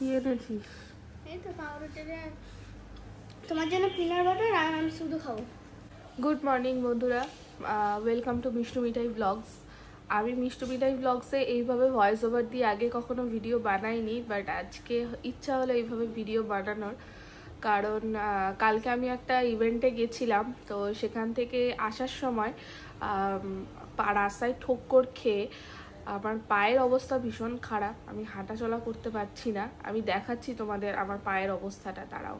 কি এনেছিস? এই তো পাউরুটি তোমার জন্য পিনাট বাটার, আর আমি শুধু খাবো। গুড মর্নিং বন্ধুরা, welcome to Mishtu Mithai blogs. আমি মিষ্টু মিঠাই ব্লগসে এইভাবে ভয়েস ওভার দিয়ে আগে কখনো ভিডিও বানাইনি, বাট আজকে ইচ্ছা হলো এইভাবে ভিডিও বানানোর। কারণ কালকে আমি একটা ইভেন্টে গেছিলাম, তো সেখান থেকে আসার সময় রাস্তায় ঠোক্কর খেয়ে আমার পায়ের অবস্থা ভীষণ খারাপ। আমি হাঁটাচলা করতে পারছি না। আমি দেখাচ্ছি তোমাদের আমার পায়ের অবস্থাটা, দাঁড়াও।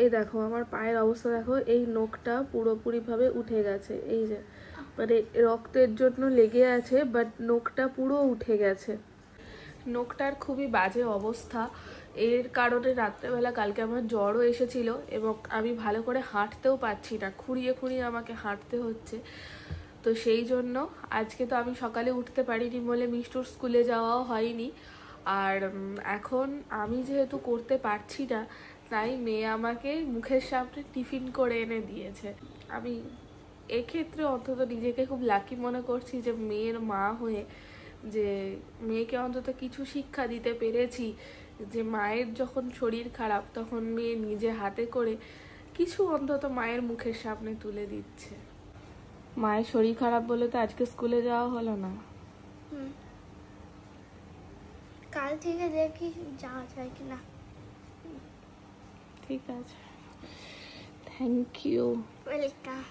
এই দেখো আমার পায়ের অবস্থা, দেখো এই নখটা পুরোপুরিভাবে উঠে গেছে, এই যে মানে রক্তের জন্য লেগে আছে, বাট নখটা পুরো উঠে গেছে। নখটার খুবই বাজে অবস্থা। এর কারণে রাত্রেবেলা কালকে আমার জ্বরও এসেছিল এবং আমি ভালো করে হাঁটতেও পারছি না, খুঁড়িয়ে খুঁড়িয়ে আমাকে হাঁটতে হচ্ছে। তো সেই জন্য আজকে তো আমি সকালে উঠতে পারিনি বলে মিষ্টুর স্কুলে যাওয়াও হয়নি। আর এখন আমি যেহেতু করতে পারছি না, তাই মেয়ে আমাকে মুখের সামনে টিফিন করে এনে দিয়েছে। আমি এক্ষেত্রে অন্তত নিজেকে খুব লাকি মনে করছি যে মেয়ের মা হয়ে, যে মেয়েকে অন্তত কিছু শিক্ষা দিতে পেরেছি, যে মায়ের যখন শরীর খারাপ তখন মেয়ে নিজে হাতে করে কিছু অন্তত মায়ের মুখের সামনে তুলে দিচ্ছে। মায়ের শরীর খারাপ বলে তো আজকে স্কুলে যাওয়া হলো না। কাল থেকে দেখি যাওয়া যায় কিনা। ঠিক আছে, থ্যাংক ইউ। ওয়েলকাম।